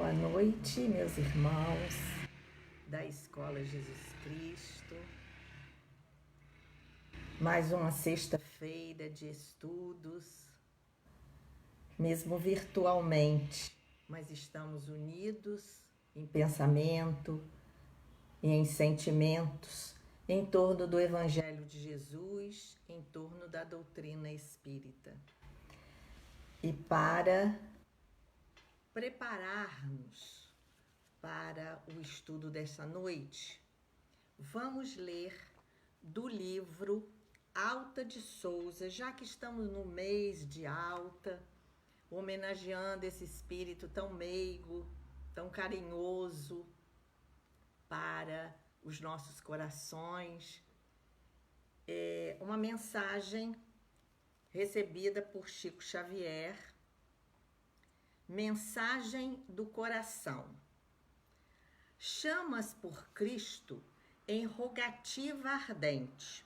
Boa noite, meus irmãos da Escola Jesus Cristo. Mais uma sexta-feira de estudos, mesmo virtualmente, mas estamos unidos em pensamento e em sentimentos em torno do Evangelho de Jesus, em torno da doutrina espírita. E para preparar-nos para o estudo desta noite, vamos ler do livro Alta de Souza, já que estamos no mês de Alta, homenageando esse espírito tão meigo, tão carinhoso para os nossos corações. Uma mensagem recebida por Chico Xavier, Mensagem do Coração. Chamas por Cristo em rogativa ardente,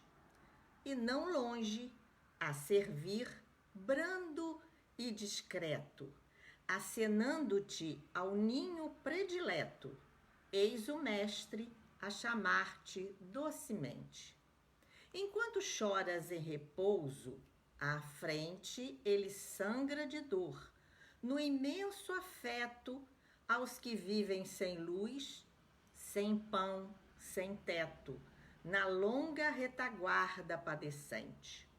e não longe a servir brando e discreto, acenando-te ao ninho predileto, eis o mestre a chamar-te docemente. Enquanto choras em repouso, à frente ele sangra de dor, no imenso afeto aos que vivem sem luz, sem pão, sem teto, na longa retaguarda padecente.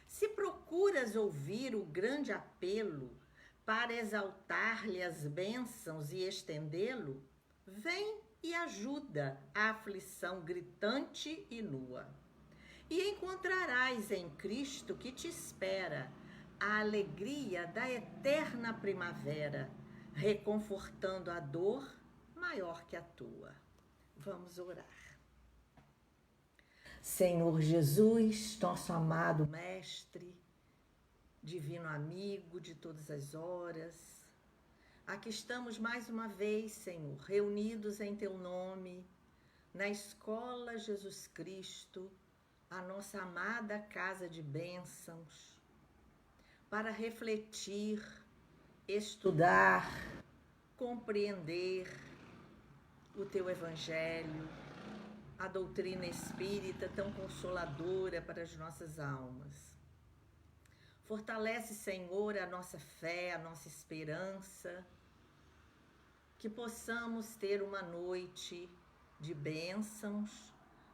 Se procuras ouvir o grande apelo para exaltar-lhe as bênçãos e estendê-lo, vem e ajuda a aflição gritante e nua. E encontrarás em Cristo que te espera a alegria da eterna primavera, reconfortando a dor maior que a tua. Vamos orar. Senhor Jesus, nosso amado Mestre, divino amigo de todas as horas, aqui estamos mais uma vez, Senhor, reunidos em Teu nome, na Escola Jesus Cristo, a nossa amada casa de bênçãos, para refletir, estudar, compreender o Teu Evangelho, a doutrina espírita tão consoladora para as nossas almas. Fortalece, Senhor, a nossa fé, a nossa esperança, que possamos ter uma noite de bênçãos,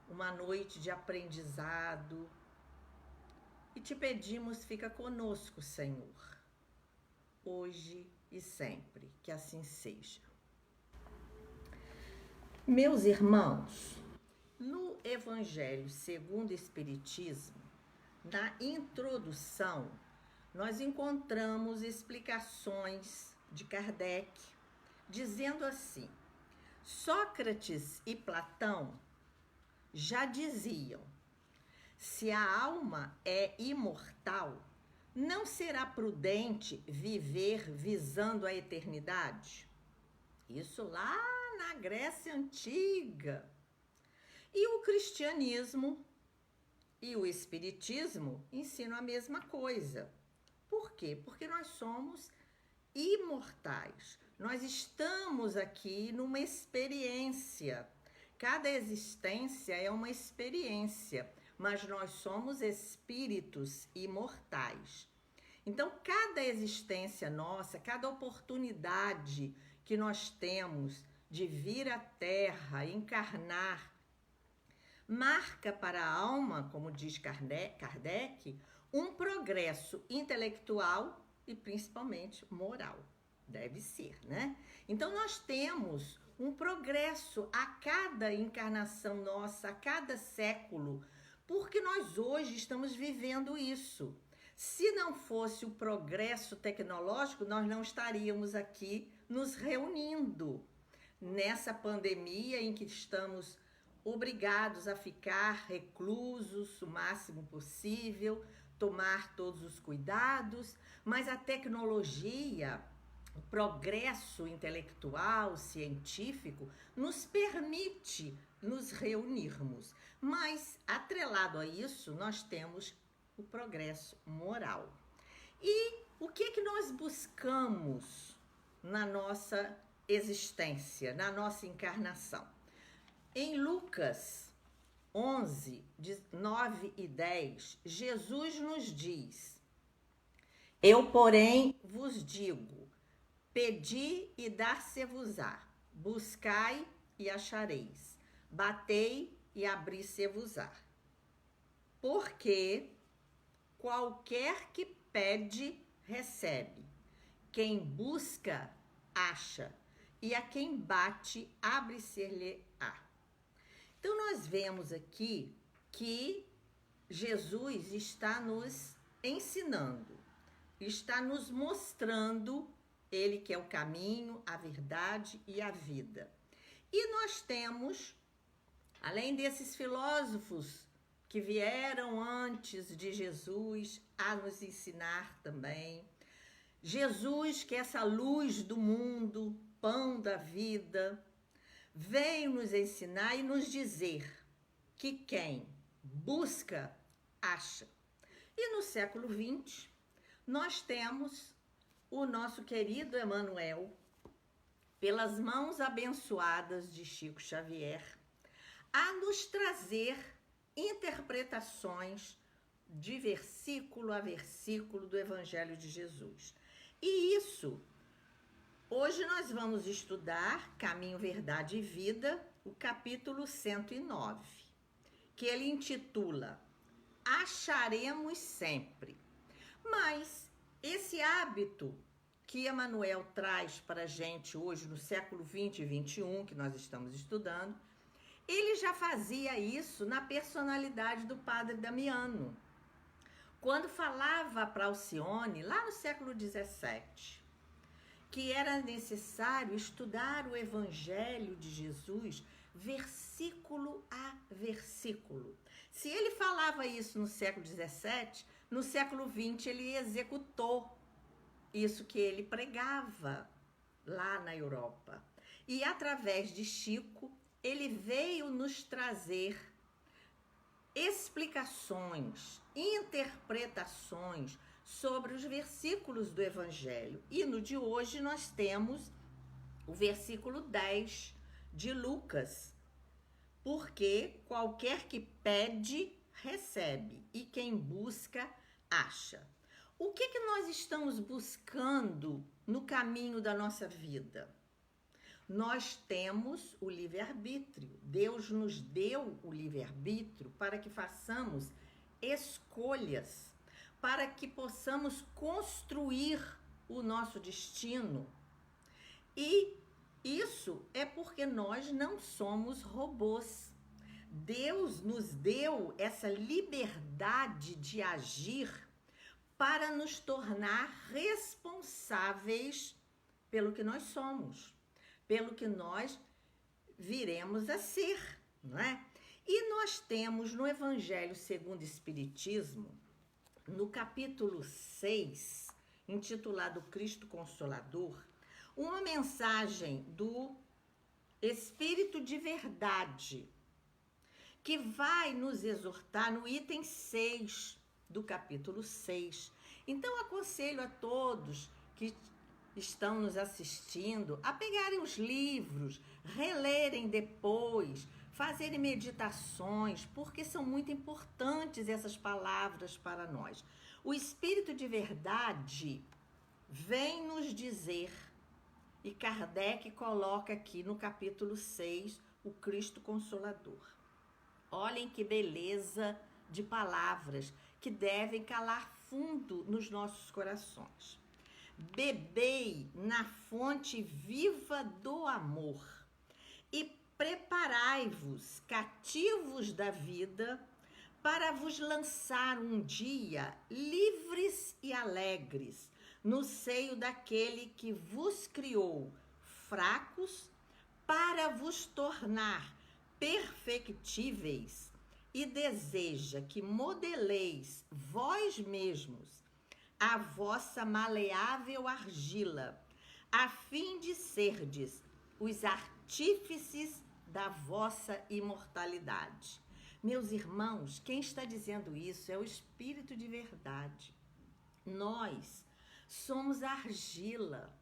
uma noite de aprendizado. E te pedimos, fica conosco, Senhor, hoje e sempre, que assim seja. Meus irmãos, no Evangelho segundo o Espiritismo, na introdução, nós encontramos explicações de Kardec, dizendo assim: Sócrates e Platão já diziam: se a alma é imortal, não será prudente viver visando a eternidade? Isso lá na Grécia Antiga. E o cristianismo e o espiritismo ensinam a mesma coisa. Por quê? Porque nós somos imortais. Nós estamos aqui numa experiência. Cada existência é uma experiência, mas nós somos espíritos imortais. Então, cada existência nossa, cada oportunidade que nós temos de vir à Terra, encarnar, marca para a alma, como diz Kardec, um progresso intelectual e principalmente moral. Deve ser, né? Então, nós temos um progresso a cada encarnação nossa, a cada século, porque nós hoje estamos vivendo isso. Se não fosse o progresso tecnológico, nós não estaríamos aqui nos reunindo nessa pandemia em que estamos obrigados a ficar reclusos o máximo possível, tomar todos os cuidados, mas a tecnologia, o progresso intelectual, científico, nos permite nos reunirmos. Mas, atrelado a isso, nós temos o progresso moral. E o que nós buscamos na nossa existência, na nossa encarnação. Em Lucas 11, 9 e 10, Jesus nos diz: eu, porém, vos digo, pedi e dar-se-vos-á, buscai e achareis, batei e abri-se-vos-á. Porque qualquer que pede, recebe. Quem busca, acha. E a quem bate, abre-se-lhe-á. Então, nós vemos aqui que Jesus está nos ensinando, está nos mostrando, ele que é o caminho, a verdade e a vida. E nós temos, além desses filósofos que vieram antes de Jesus a nos ensinar também, Jesus, que é essa luz do mundo, pão da vida, veio nos ensinar e nos dizer que quem busca, acha. E no século XX, nós temos o nosso querido Emmanuel, pelas mãos abençoadas de Chico Xavier, a nos trazer interpretações de versículo a versículo do Evangelho de Jesus. E isso, hoje nós vamos estudar Caminho, Verdade e Vida, o capítulo 109, que ele intitula Acharemos Sempre. Mas esse hábito que Emmanuel traz para a gente hoje, no século 20 e 21, que nós estamos estudando, ele já fazia isso na personalidade do Padre Damiano, quando falava para Alcione, lá no século 17, que era necessário estudar o Evangelho de Jesus versículo a versículo. Se ele falava isso no século 17, no século 20 ele executou isso que ele pregava lá na Europa. E através de Chico, ele veio nos trazer explicações, interpretações sobre os versículos do Evangelho. E no de hoje nós temos o versículo 10 de Lucas. Porque qualquer que pede, recebe, e quem busca, acha. O que nós estamos buscando no caminho da nossa vida? Nós temos o livre-arbítrio. Deus nos deu o livre-arbítrio para que façamos escolhas, para que possamos construir o nosso destino. E isso é porque nós não somos robôs. Deus nos deu essa liberdade de agir para nos tornar responsáveis pelo que nós somos, pelo que nós viremos a ser, não é? E nós temos no Evangelho segundo o Espiritismo, no capítulo 6, intitulado Cristo Consolador, uma mensagem do Espírito de Verdade, que vai nos exortar no item 6 do capítulo 6. Então, aconselho a todos que estão nos assistindo a pegarem os livros, relerem depois, fazerem meditações, porque são muito importantes essas palavras para nós. O Espírito de Verdade vem nos dizer, e Kardec coloca aqui no capítulo 6, o Cristo Consolador. Olhem que beleza de palavras que devem calar fundo nos nossos corações. Bebei na fonte viva do amor e preparai-vos, cativos da vida, para vos lançar um dia livres e alegres no seio daquele que vos criou fracos para vos tornar perfectíveis e deseja que modeleis vós mesmos a vossa maleável argila, a fim de serdes os artífices da vossa imortalidade. Meus irmãos, quem está dizendo isso é o Espírito de Verdade. Nós somos a argila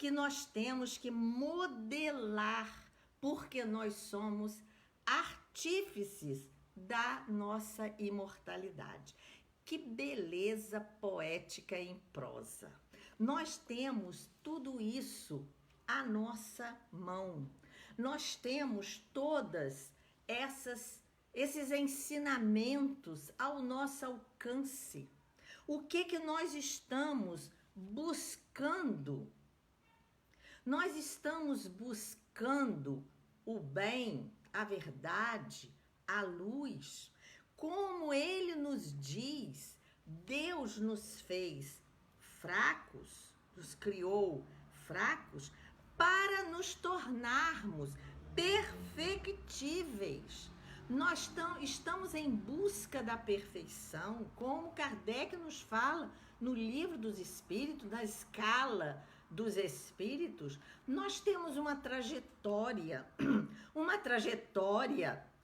que nós temos que modelar, porque nós somos artífices da nossa imortalidade. Que beleza poética em prosa! Nós temos tudo isso à nossa mão. Nós temos todas esses ensinamentos ao nosso alcance. O que nós estamos buscando? Nós estamos buscando o bem, a verdade, a luz. Como ele nos diz, Deus nos fez fracos, nos criou fracos para nos tornarmos perfectíveis. Nós estamos em busca da perfeição, como Kardec nos fala no Livro dos Espíritos, na escala dos espíritos. Nós temos uma trajetória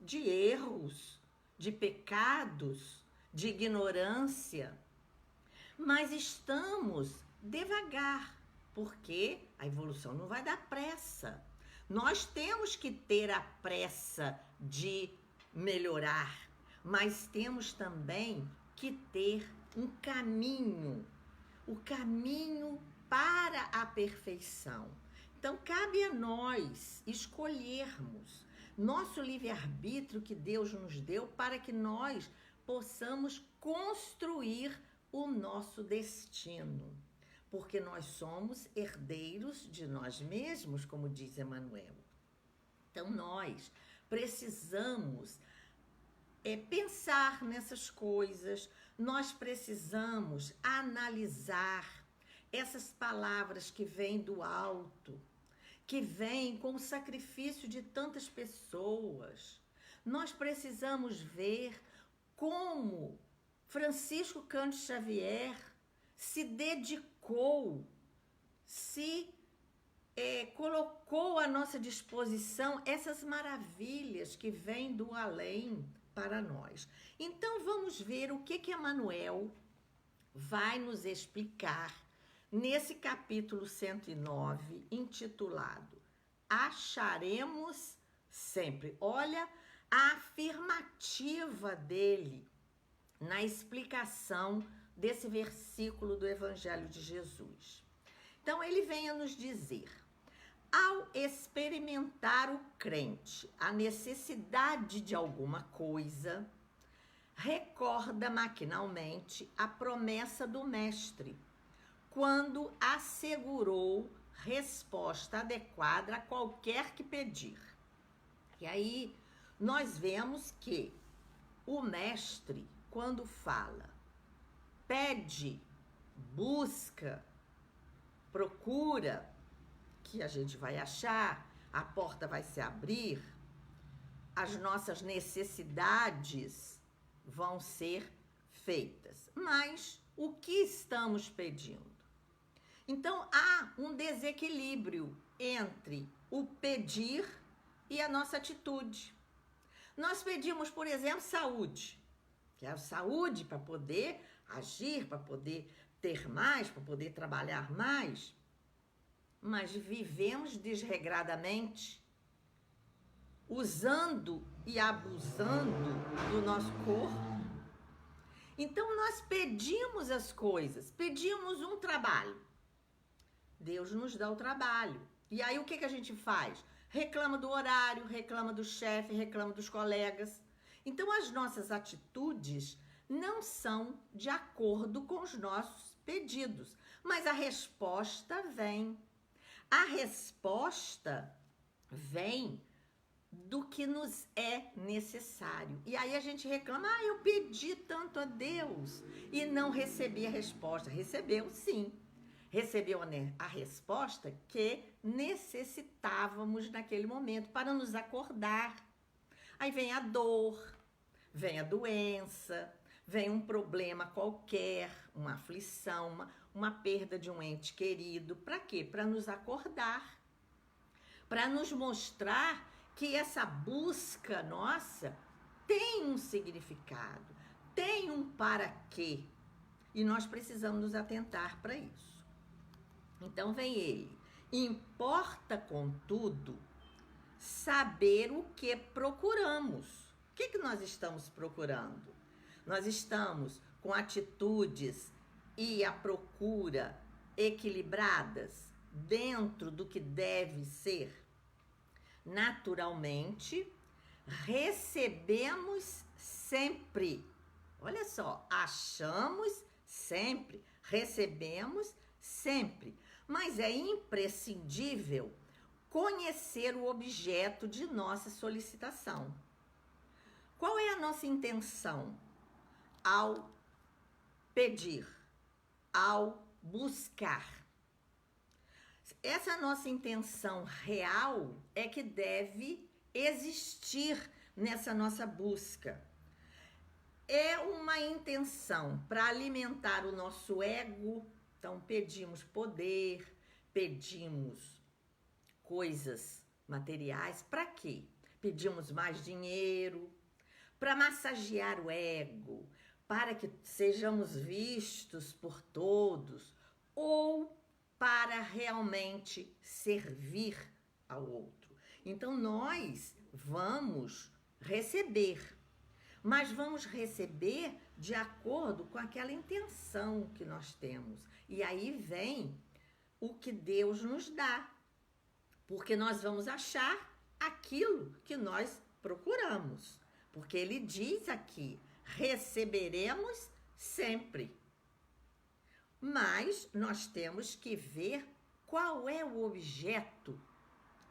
de erros, de pecados, de ignorância, mas estamos devagar, porque a evolução não vai dar pressa. Nós temos que ter a pressa de melhorar, mas temos também que ter um caminho, o caminho para a perfeição. Então, cabe a nós escolhermos nosso livre-arbítrio que Deus nos deu para que nós possamos construir o nosso destino, porque nós somos herdeiros de nós mesmos, como diz Emmanuel. Então, nós precisamos pensar nessas coisas, nós precisamos analisar essas palavras que vêm do alto, que vêm com o sacrifício de tantas pessoas. Nós precisamos ver como Francisco Cândido Xavier se dedicou, colocou à nossa disposição essas maravilhas que vêm do além para nós. Então vamos ver o que Emmanuel vai nos explicar nesse capítulo 109, intitulado Acharemos Sempre. Olha a afirmativa dele na explicação desse versículo do Evangelho de Jesus. Então, ele vem a nos dizer: ao experimentar o crente a necessidade de alguma coisa, recorda maquinalmente a promessa do Mestre, quando assegurou resposta adequada a qualquer que pedir. E aí, nós vemos que o Mestre, quando fala, pede, busca, procura, que a gente vai achar, a porta vai se abrir, as nossas necessidades vão ser feitas. Mas o que estamos pedindo? Então, há um desequilíbrio entre o pedir e a nossa atitude. Nós pedimos, por exemplo, saúde. Quero saúde para poder agir, para poder ter mais, para poder trabalhar mais. Mas vivemos desregradamente, usando e abusando do nosso corpo. Então, nós pedimos as coisas, pedimos um trabalho. Deus nos dá o trabalho. E aí, o que a gente faz? Reclama do horário, reclama do chefe, reclama dos colegas. Então, as nossas atitudes não são de acordo com os nossos pedidos, mas a resposta vem. A resposta vem do que nos é necessário. E aí a gente reclama: eu pedi tanto a Deus e não recebi a resposta. Recebeu, sim. Recebeu a resposta que necessitávamos naquele momento para nos acordar. Aí vem a dor, vem a doença, vem um problema qualquer, uma aflição, uma perda de um ente querido. Para quê? Para nos acordar, para nos mostrar que essa busca nossa tem um significado, tem um para quê, e nós precisamos nos atentar para isso. Então vem ele Importa, contudo, saber o que procuramos. O que nós estamos procurando? Nós estamos com atitudes e a procura equilibradas dentro do que deve ser? Naturalmente, recebemos sempre. Olha só, achamos sempre, recebemos sempre. Mas é imprescindível conhecer o objeto de nossa solicitação. Qual é a nossa intenção ao pedir, ao buscar? Essa nossa intenção real é que deve existir nessa nossa busca. É uma intenção para alimentar o nosso ego. Então, pedimos poder, pedimos coisas materiais. Para quê? Pedimos mais dinheiro, para massagear o ego, para que sejamos vistos por todos, ou para realmente servir ao outro. Então, nós vamos receber, mas vamos receber de acordo com aquela intenção que nós temos. E aí vem o que Deus nos dá, porque nós vamos achar aquilo que nós procuramos. Porque ele diz aqui, receberemos sempre. Mas nós temos que ver qual é o objeto,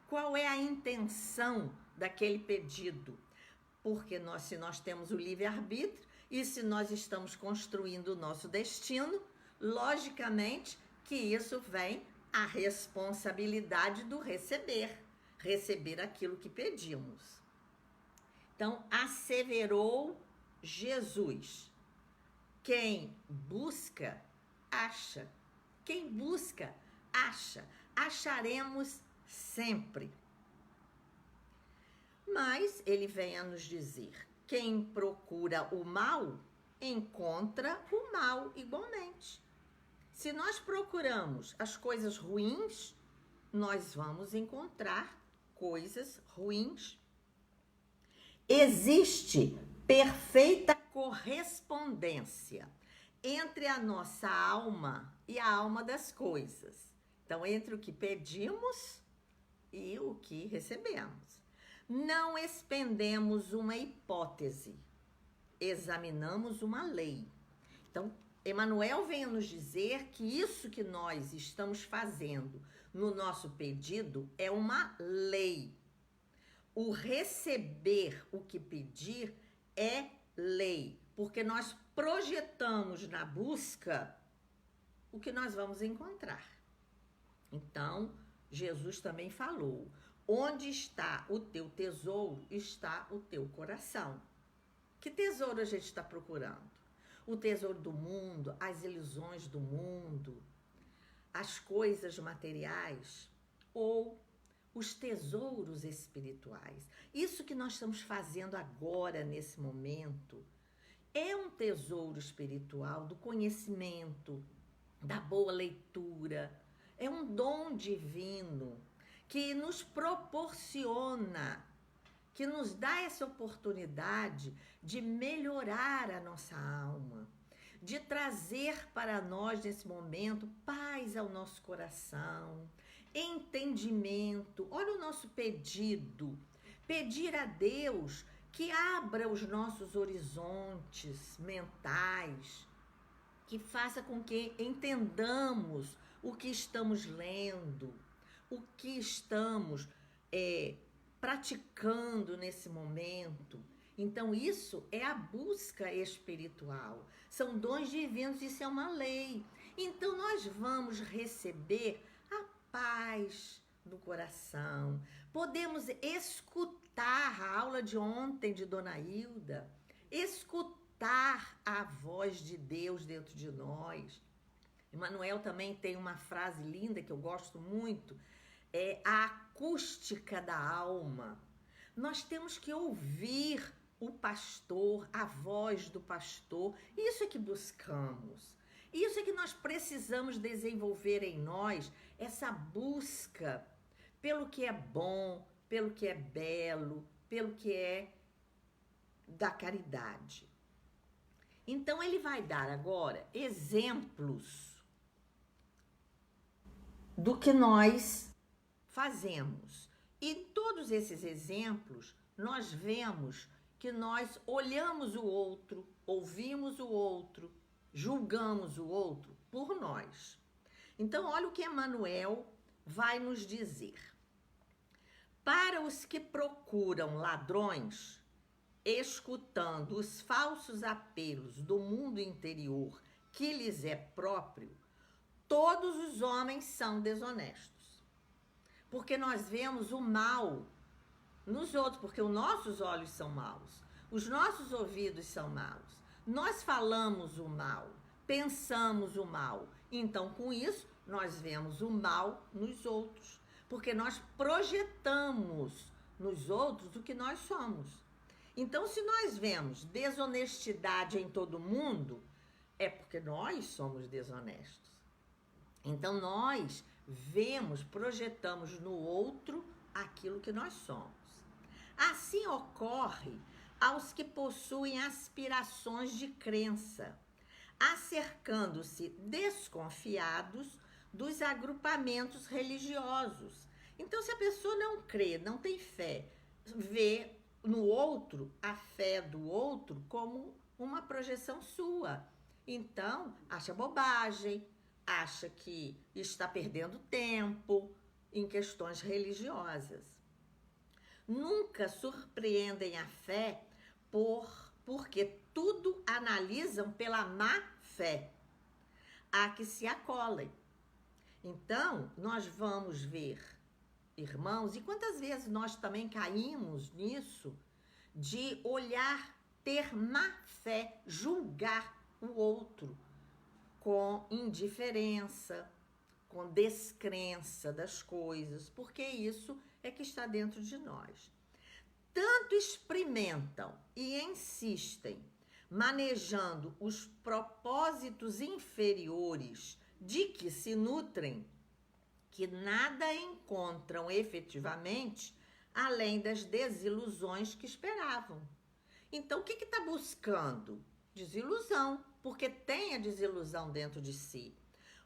qual é a intenção daquele pedido. Porque se nós temos o livre-arbítrio e se nós estamos construindo o nosso destino, logicamente que isso vem a responsabilidade do receber aquilo que pedimos. Então, asseverou Jesus: quem busca, acha. Quem busca, acha. Acharemos sempre. Mas ele vem a nos dizer: quem procura o mal, encontra o mal igualmente. Se nós procuramos as coisas ruins, nós vamos encontrar coisas ruins. Existe perfeita correspondência entre a nossa alma e a alma das coisas. Então, entre o que pedimos e o que recebemos. Não expendemos uma hipótese, examinamos uma lei. Então, Emmanuel vem a nos dizer que isso que nós estamos fazendo no nosso pedido é uma lei. O receber o que pedir é lei, porque nós projetamos na busca o que nós vamos encontrar. Então, Jesus também falou: onde está o teu tesouro, está o teu coração. Que tesouro a gente está procurando? O tesouro do mundo, as ilusões do mundo, as coisas materiais ou os tesouros espirituais? Isso que nós estamos fazendo agora, nesse momento, é um tesouro espiritual do conhecimento, da boa leitura. É um dom divino que nos proporciona, que nos dá essa oportunidade de melhorar a nossa alma, de trazer para nós, nesse momento, paz ao nosso coração, entendimento. Olha o nosso pedido. Pedir a Deus que abra os nossos horizontes mentais, que faça com que entendamos o que estamos lendo, o que estamos praticando nesse momento. Então, isso é a busca espiritual. São dons divinos, isso é uma lei. Então, nós vamos receber a paz no coração. Podemos escutar a aula de ontem de Dona Hilda, escutar a voz de Deus dentro de nós. Emmanuel também tem uma frase linda que eu gosto muito, é a acústica da alma. Nós temos que ouvir o pastor, a voz do pastor, isso é que buscamos. Isso é que nós precisamos desenvolver em nós, essa busca pelo que é bom, pelo que é belo, pelo que é da caridade. Então, ele vai dar agora exemplos do que nós fazemos. E todos esses exemplos, nós vemos que nós olhamos o outro, ouvimos o outro, julgamos o outro por nós. Então, olha o que Emmanuel vai nos dizer. Para os que procuram ladrões, escutando os falsos apelos do mundo interior que lhes é próprio, todos os homens são desonestos. Porque nós vemos o mal nos outros, porque os nossos olhos são maus, os nossos ouvidos são maus, nós falamos o mal, pensamos o mal. Então, com isso, nós vemos o mal nos outros, porque nós projetamos nos outros o que nós somos. Então, se nós vemos desonestidade em todo mundo, é porque nós somos desonestos. Então, nós vemos, projetamos no outro aquilo que nós somos. Assim ocorre aos que possuem aspirações de crença, acercando-se desconfiados dos agrupamentos religiosos. Então, se a pessoa não crê, não tem fé, vê no outro a fé do outro como uma projeção sua. Então, acha bobagem, acha que está perdendo tempo em questões religiosas. Nunca surpreendem a fé porque tudo analisam pela má fé, a que se acolhem. Então, nós vamos ver, irmãos, e quantas vezes nós também caímos nisso, de olhar, ter má fé, julgar o outro com indiferença, com descrença das coisas, porque isso é que está dentro de nós. Tanto experimentam e insistem, manejando os propósitos inferiores de que se nutrem, que nada encontram efetivamente além das desilusões que esperavam. Então, o que está buscando? Desilusão, porque tem a desilusão dentro de si.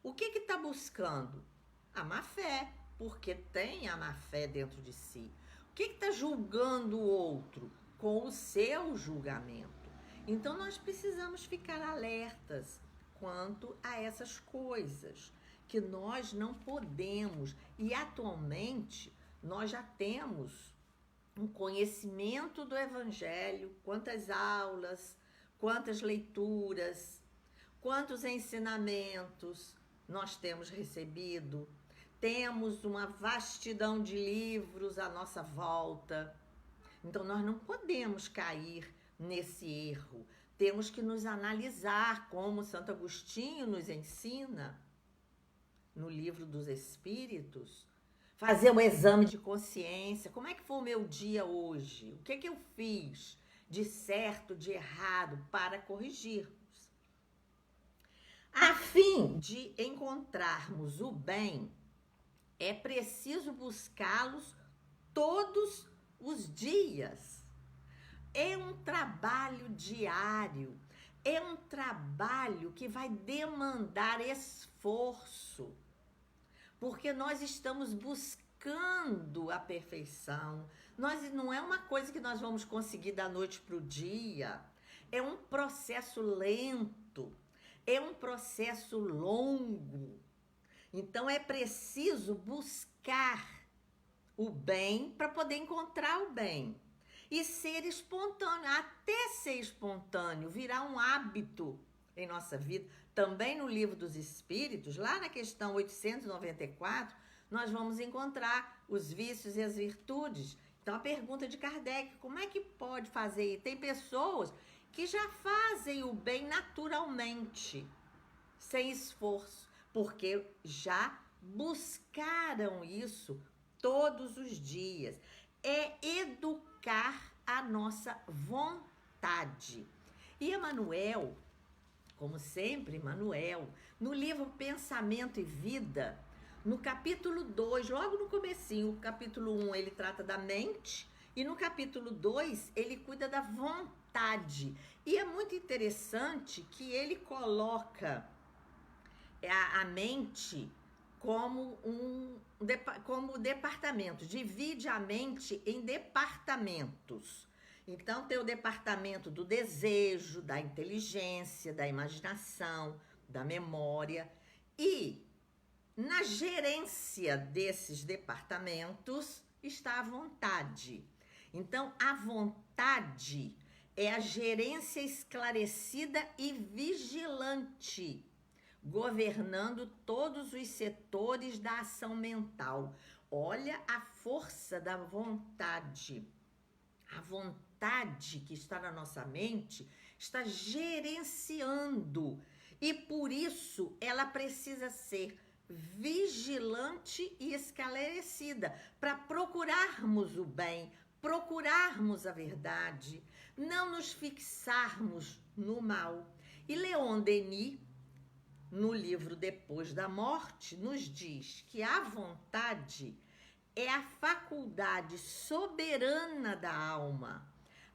O que está buscando? A má fé, porque tem a má fé dentro de si. O que está julgando o outro? Com o seu julgamento. Então, nós precisamos ficar alertas quanto a essas coisas, que nós não podemos. E, atualmente, nós já temos um conhecimento do Evangelho, quantas aulas, quantas leituras, quantos ensinamentos nós temos recebido. Temos uma vastidão de livros à nossa volta. Então, nós não podemos cair nesse erro. Temos que nos analisar, como Santo Agostinho nos ensina no Livro dos Espíritos, fazer um exame de consciência. Como é que foi o meu dia hoje? O que eu fiz de certo, de errado, para corrigirmos? A fim de encontrarmos o bem, é preciso buscá-los todos os dias. É um trabalho diário, é um trabalho que vai demandar esforço, porque nós estamos buscando a perfeição. Não é uma coisa que nós vamos conseguir da noite para o dia, é um processo lento, é um processo longo. Então, é preciso buscar o bem para poder encontrar o bem. E ser espontâneo, até ser espontâneo, virar um hábito em nossa vida. Também no Livro dos Espíritos, lá na questão 894, nós vamos encontrar os vícios e as virtudes. Então, a pergunta de Kardec, como é que pode fazer? E tem pessoas que já fazem o bem naturalmente, sem esforço, porque já buscaram isso todos os dias. É educar a nossa vontade. E Emmanuel como sempre, Manuel, no livro Pensamento e Vida, no capítulo 2, logo no comecinho, o capítulo 1 ele trata da mente e no capítulo 2 ele cuida da vontade. E é muito interessante que ele coloca a mente como como departamento, divide a mente em departamentos. Então tem o departamento do desejo, da inteligência, da imaginação, da memória, e na gerência desses departamentos está a vontade. Então a vontade é a gerência esclarecida e vigilante, governando todos os setores da ação mental. Olha a força da vontade. A vontade que está na nossa mente está gerenciando e por isso ela precisa ser vigilante e esclarecida para procurarmos o bem, procurarmos a verdade, não nos fixarmos no mal. E Leon Denis, no livro Depois da Morte, nos diz que a vontade é a faculdade soberana da alma,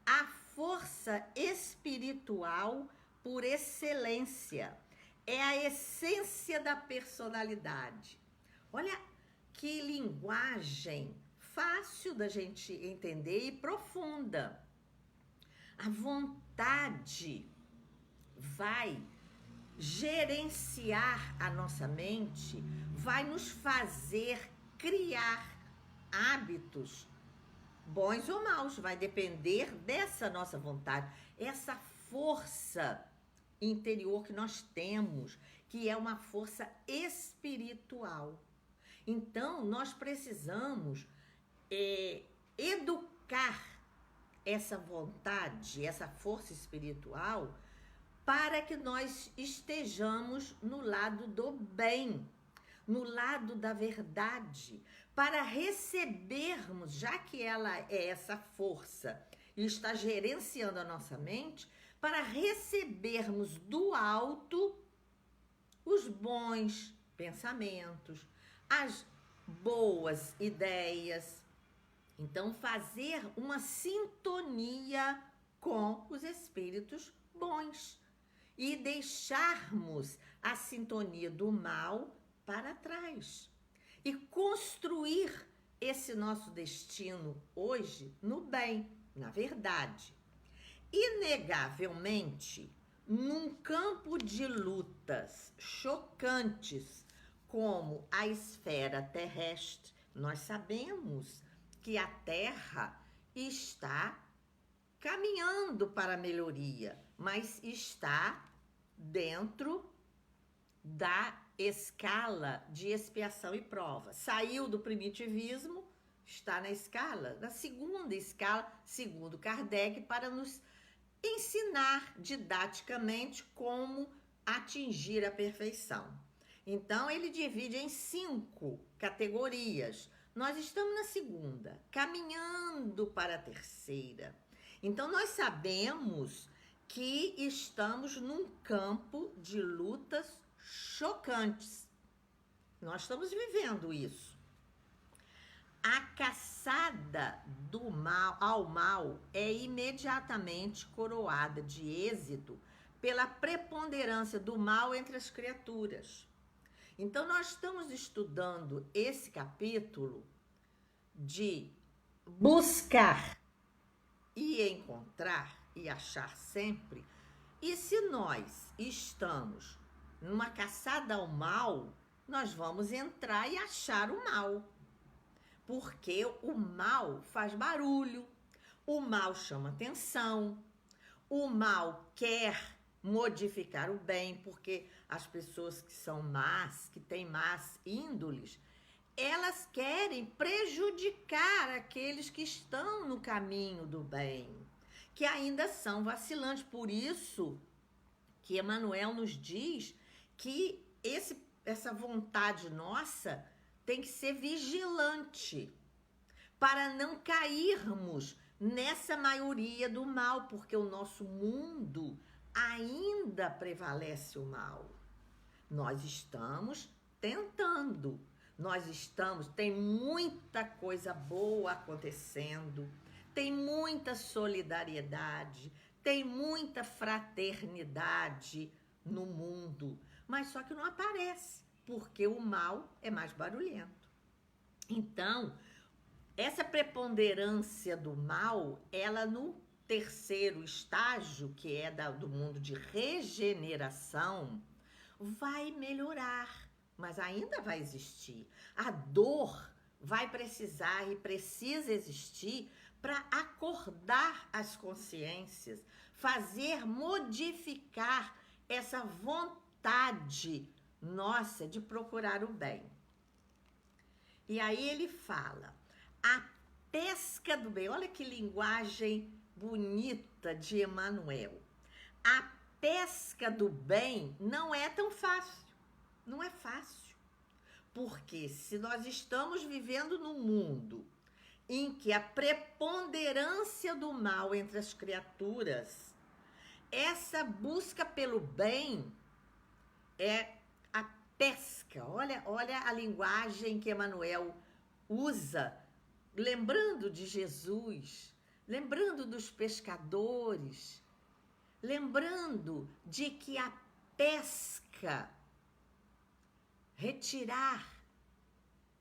a força espiritual por excelência, é a essência da personalidade. Olha que linguagem fácil da gente entender e profunda. A vontade vai gerenciar a nossa mente, vai nos fazer criar hábitos bons ou maus, vai depender dessa nossa vontade, essa força interior que nós temos, que é uma força espiritual. Então, nós precisamos educar essa vontade, essa força espiritual, para que nós estejamos no lado do bem, no lado da verdade, para recebermos, já que ela é essa força e está gerenciando a nossa mente, para recebermos do alto os bons pensamentos, as boas ideias. Então, fazer uma sintonia com os espíritos bons e deixarmos a sintonia do mal para trás e construir esse nosso destino hoje no bem, na verdade. Inegavelmente, num campo de lutas chocantes como a esfera terrestre, nós sabemos que a Terra está caminhando para a melhoria, mas está dentro da escala de expiação e prova. Saiu do primitivismo, está na escala, na segunda escala, segundo Kardec, para nos ensinar didaticamente como atingir a perfeição. Então, ele divide em 5 categorias. Nós estamos na segunda, caminhando para a terceira. Então, nós sabemos que estamos num campo de lutas chocantes. Nós estamos vivendo isso. A caçada do mal ao mal é imediatamente coroada de êxito pela preponderância do mal entre as criaturas. Então, nós estamos estudando esse capítulo de buscar e encontrar e achar sempre. E se nós estamos numa caçada ao mal, nós vamos entrar e achar o mal. Porque o mal faz barulho, o mal chama atenção, o mal quer modificar o bem, porque as pessoas que são más, que têm más índoles, elas querem prejudicar aqueles que estão no caminho do bem, que ainda são vacilantes. Por isso que Emmanuel nos diz que essa vontade nossa tem que ser vigilante para não cairmos nessa maioria do mal, porque o nosso mundo ainda prevalece o mal. Nós estamos tentando, tem muita coisa boa acontecendo, tem muita solidariedade, tem muita fraternidade no mundo, mas só que não aparece, porque o mal é mais barulhento. Então, essa preponderância do mal, ela no terceiro estágio, que é do mundo de regeneração, vai melhorar, mas ainda vai existir. A dor vai precisar e precisa existir para acordar as consciências, fazer modificar essa vontade nossa de procurar o bem. E aí ele fala, a pesca do bem, olha que linguagem bonita de Emmanuel. A pesca do bem não é tão fácil, não é fácil. Porque se nós estamos vivendo num mundo em que a preponderância do mal entre as criaturas, essa busca pelo bem é a pesca. Olha a linguagem que Emmanuel usa, lembrando de Jesus, lembrando dos pescadores, lembrando de que a pesca, retirar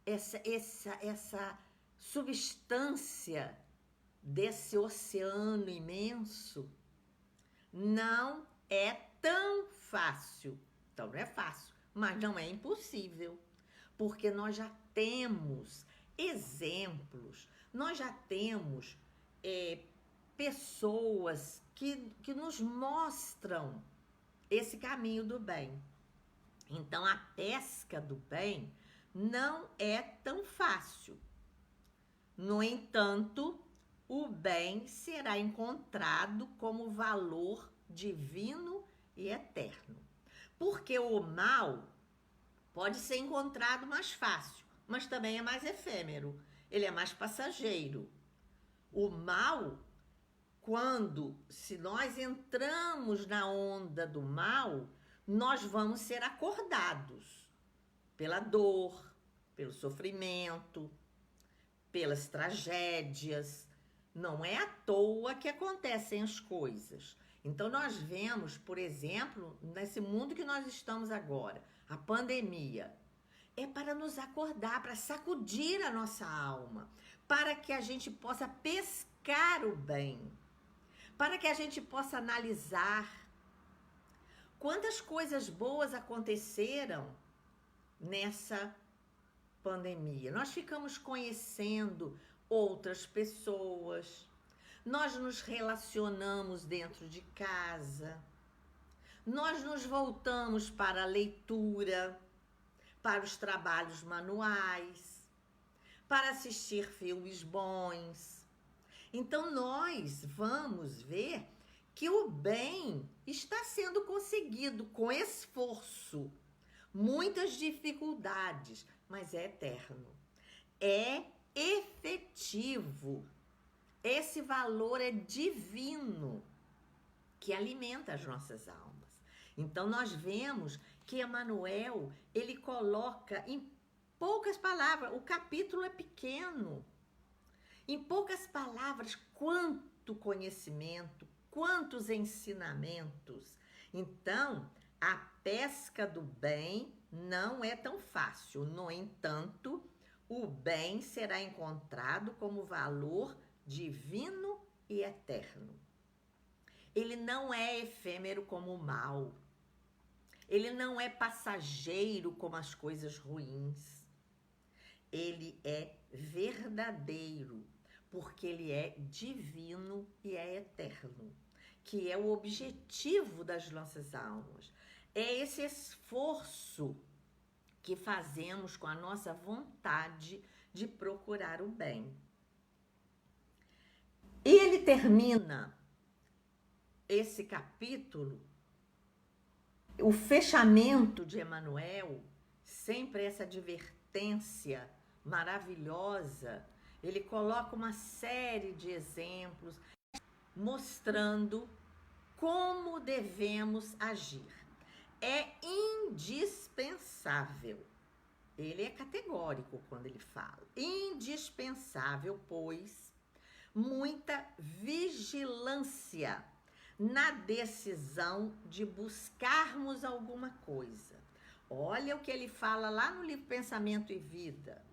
essa substância desse oceano imenso, não é tão fácil. Então, não é fácil, mas não é impossível, porque nós já temos exemplos, nós já temos pessoas que nos mostram esse caminho do bem. Então, a pesca do bem não é tão fácil. No entanto, o bem será encontrado como valor divino e eterno. Porque o mal pode ser encontrado mais fácil, mas também é mais efêmero, ele é mais passageiro. O mal, se nós entramos na onda do mal, nós vamos ser acordados pela dor, pelo sofrimento, pelas tragédias. Não é à toa que acontecem as coisas. Então, nós vemos, por exemplo, nesse mundo que nós estamos agora, a pandemia, é para nos acordar, para sacudir a nossa alma, para que a gente possa pescar o bem, para que a gente possa analisar quantas coisas boas aconteceram nessa pandemia. Nós ficamos conhecendo outras pessoas, nós nos relacionamos dentro de casa, nós nos voltamos para a leitura, para os trabalhos manuais, para assistir filmes bons. Então, nós vamos ver que o bem está sendo conseguido com esforço, muitas dificuldades, mas é eterno, é efetivo. Esse valor é divino, que alimenta as nossas almas. Então, nós vemos que Emmanuel, ele coloca em poucas palavras, o capítulo é pequeno, em poucas palavras, quanto conhecimento, quantos ensinamentos. Então, a pesca do bem não é tão fácil. No entanto, o bem será encontrado como valor divino e eterno. Ele não é efêmero como o mal. Ele não é passageiro como as coisas ruins. Ele é verdadeiro, porque ele é divino e é eterno, que é o objetivo das nossas almas. É esse esforço que fazemos com a nossa vontade de procurar o bem. E ele termina esse capítulo, o fechamento de Emmanuel, sempre essa advertência maravilhosa. Ele coloca uma série de exemplos mostrando como devemos agir. É indispensável. Ele é categórico quando ele fala. Indispensável, pois, muita vigilância na decisão de buscarmos alguma coisa. Olha o que ele fala lá no livro Pensamento e Vida.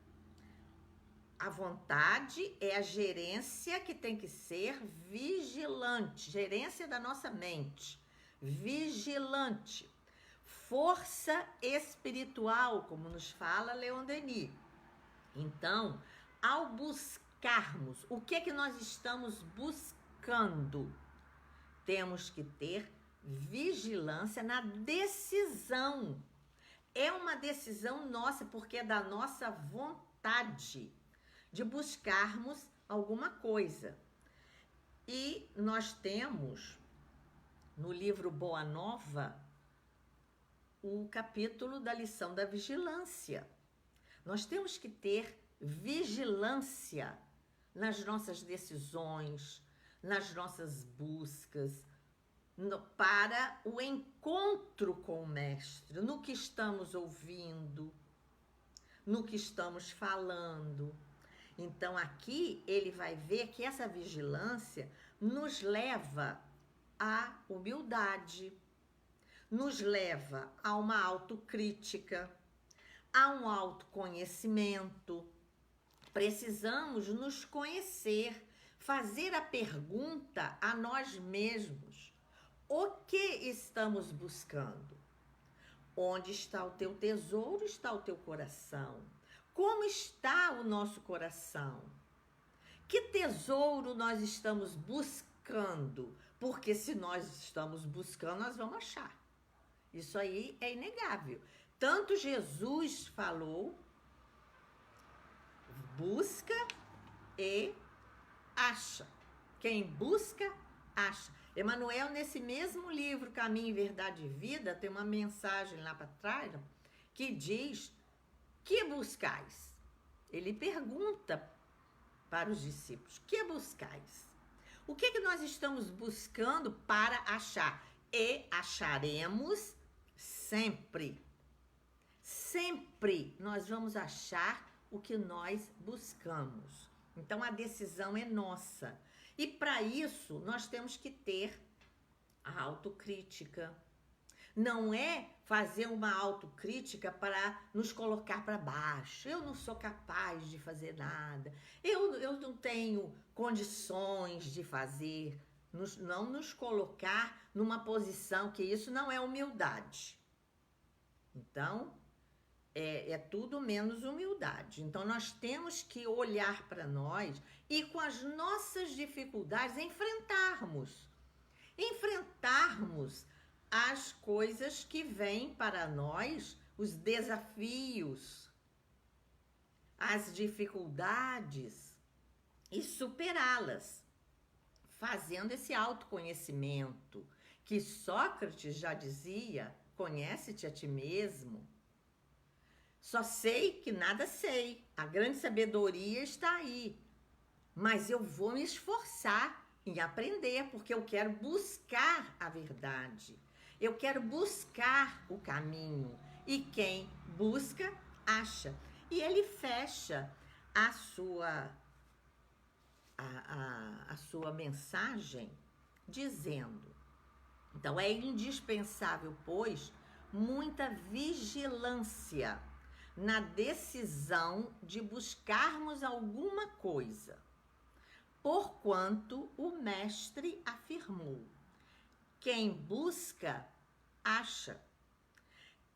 A vontade é a gerência que tem que ser vigilante, gerência da nossa mente, vigilante. Força espiritual, como nos fala Leon Denis. Então, ao buscarmos, o que é que nós estamos buscando? Temos que ter vigilância na decisão. É uma decisão nossa, porque é da nossa vontade de buscarmos alguma coisa. E nós temos no livro Boa Nova o capítulo da lição da vigilância. Nós temos que ter vigilância nas nossas decisões, nas nossas buscas, para o encontro com o Mestre, no que estamos ouvindo, no que estamos falando. Então, aqui ele vai ver que essa vigilância nos leva à humildade, nos leva a uma autocrítica, a um autoconhecimento. Precisamos nos conhecer, fazer a pergunta a nós mesmos: o que estamos buscando? Onde está o teu tesouro, está o teu coração. Como está o nosso coração? Que tesouro nós estamos buscando? Porque se nós estamos buscando, nós vamos achar. Isso aí é inegável. Tanto Jesus falou, busca e acha. Quem busca, acha. Emmanuel, nesse mesmo livro, Caminho, Verdade e Vida, tem uma mensagem lá para trás que diz: que buscais? Ele pergunta para os discípulos: que buscais? O que nós estamos buscando para achar? E acharemos sempre. Sempre nós vamos achar o que nós buscamos. Então, a decisão é nossa. E para isso, nós temos que ter a autocrítica. Não é fazer uma autocrítica para nos colocar para baixo. Eu não sou capaz de fazer nada. Eu não tenho condições de fazer. Não nos colocar numa posição que isso não é humildade. Então, é tudo menos humildade. Então, nós temos que olhar para nós e, com as nossas dificuldades, enfrentarmos as coisas que vêm para nós, os desafios, as dificuldades, e superá-las, fazendo esse autoconhecimento, que Sócrates já dizia: conhece-te a ti mesmo. Só sei que nada sei. A grande sabedoria está aí. Mas eu vou me esforçar em aprender, porque eu quero buscar a verdade. Eu quero buscar o caminho. E quem busca, acha. E ele fecha a sua mensagem dizendo: então é indispensável, pois, muita vigilância na decisão de buscarmos alguma coisa, porquanto o mestre afirmou: quem busca, acha,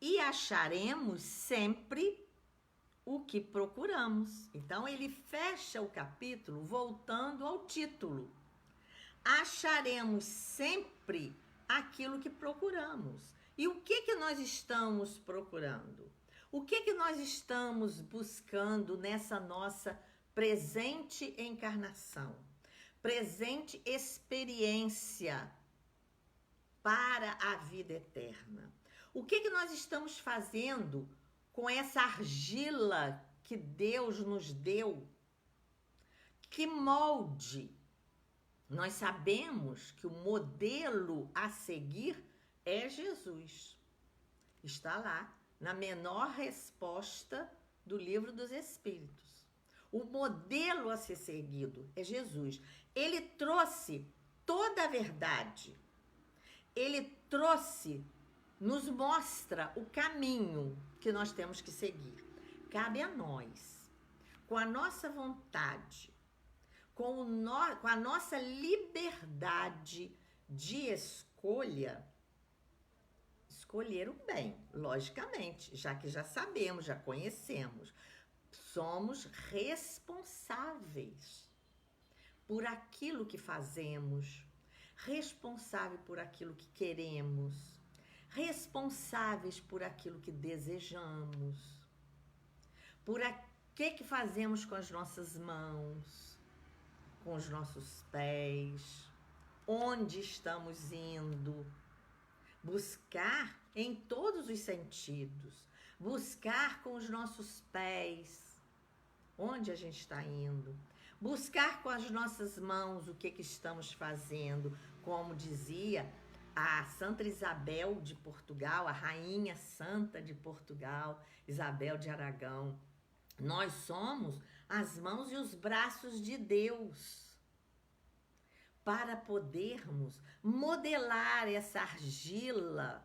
e acharemos sempre o que procuramos. Então, ele fecha o capítulo voltando ao título: acharemos sempre aquilo que procuramos. E o que nós estamos procurando? O que nós estamos buscando nessa nossa presente encarnação? Presente experiência para a vida eterna. O que nós estamos fazendo com essa argila que Deus nos deu? Que molde Nós sabemos que o modelo a seguir é Jesus. Está lá, na menor resposta do Livro dos Espíritos. O modelo a ser seguido é Jesus. Ele trouxe toda a verdade. Ele trouxe, nos mostra o caminho que nós temos que seguir. Cabe a nós, com a nossa vontade, com a nossa liberdade de escolha, escolher o bem, logicamente, já que já sabemos, já conhecemos. Somos responsáveis por aquilo que fazemos, responsáveis por aquilo que queremos, responsáveis por aquilo que desejamos, por que fazemos com as nossas mãos, com os nossos pés, onde estamos indo. Buscar em todos os sentidos, buscar com os nossos pés, onde a gente está indo, buscar com as nossas mãos o que estamos fazendo, como dizia a Santa Isabel de Portugal, a Rainha Santa de Portugal, Isabel de Aragão. Nós somos as mãos e os braços de Deus, para podermos modelar essa argila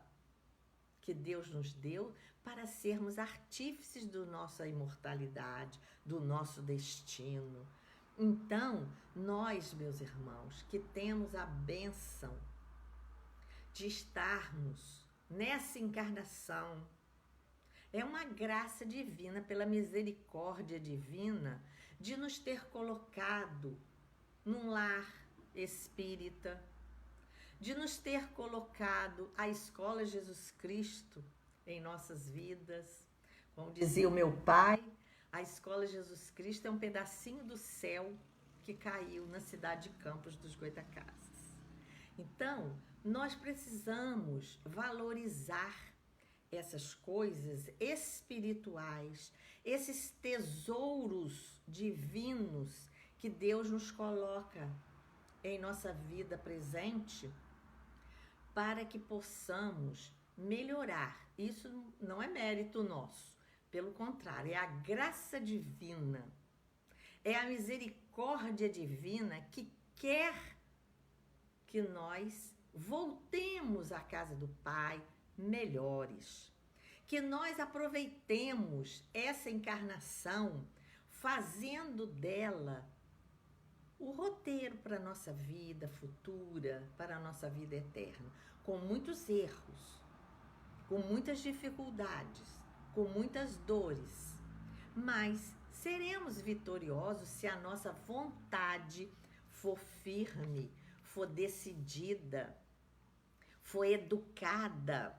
que Deus nos deu para sermos artífices da nossa imortalidade, do nosso destino. Então, nós, meus irmãos, que temos a bênção de estarmos nessa encarnação, é uma graça divina, pela misericórdia divina, de nos ter colocado num lar espírita, de nos ter colocado a Escola Jesus Cristo em nossas vidas. Como dizia o meu pai, a Escola Jesus Cristo é um pedacinho do céu que caiu na cidade de Campos dos Goytacazes. Então, nós precisamos valorizar essas coisas espirituais, esses tesouros divinos que Deus nos coloca em nossa vida presente, para que possamos melhorar. Isso não é mérito nosso, pelo contrário, é a graça divina, é a misericórdia divina que quer que nós voltemos à casa do Pai melhores, que nós aproveitemos essa encarnação fazendo dela o roteiro para a nossa vida futura, para a nossa vida eterna, com muitos erros, com muitas dificuldades, com muitas dores, mas seremos vitoriosos se a nossa vontade for firme, for decidida, for educada.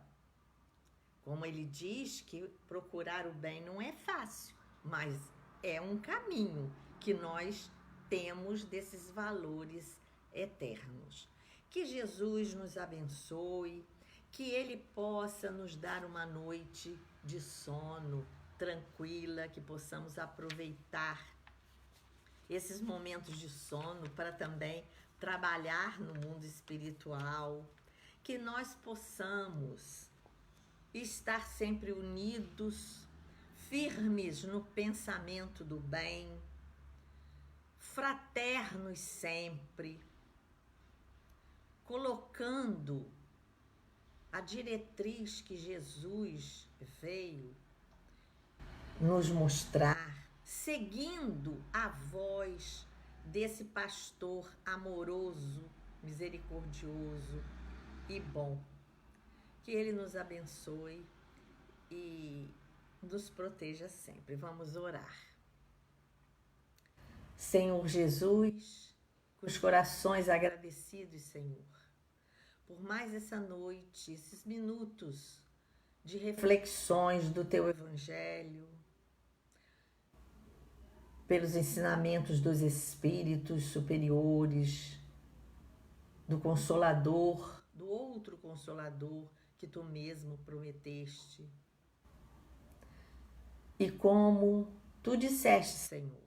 Como ele diz que procurar o bem não é fácil, mas é um caminho que nós temos desses valores eternos. Que Jesus nos abençoe, que Ele possa nos dar uma noite de sono tranquila, que possamos aproveitar esses momentos de sono para também trabalhar no mundo espiritual, que nós possamos estar sempre unidos, firmes no pensamento do bem, fraternos sempre, colocando a diretriz que Jesus veio nos mostrar, seguindo a voz desse pastor amoroso, misericordioso e bom. Que Ele nos abençoe e nos proteja sempre. Vamos orar. Senhor Jesus, com os corações agradecidos, Senhor, por mais essa noite, esses minutos de reflexões do Teu Evangelho, pelos ensinamentos dos Espíritos superiores, do Consolador, do outro Consolador que Tu mesmo prometeste. E como Tu disseste, Senhor,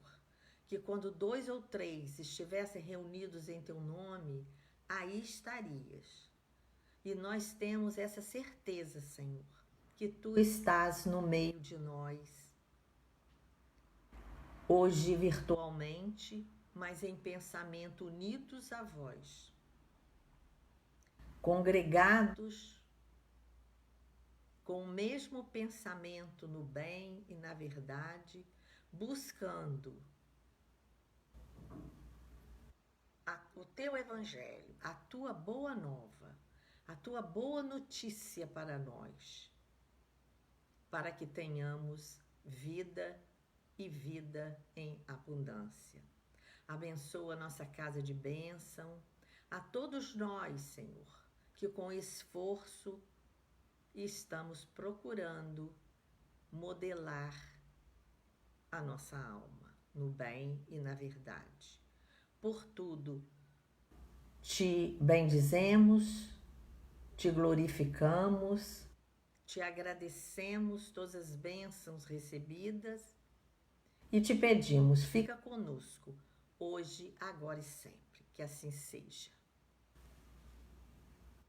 que quando 2 ou 3 estivessem reunidos em teu nome, aí estarias. E nós temos essa certeza, Senhor, que tu estás no meio de nós, hoje virtualmente, mas em pensamento unidos a vós, congregados com o mesmo pensamento no bem e na verdade, buscando o teu evangelho, a tua boa nova, a tua boa notícia para nós, para que tenhamos vida e vida em abundância. Abençoa a nossa casa de bênção, a todos nós, Senhor, que com esforço estamos procurando modelar a nossa alma no bem e na verdade. Por tudo, te bendizemos, te glorificamos, te agradecemos todas as bênçãos recebidas e te pedimos, fica conosco, hoje, agora e sempre. Que assim seja.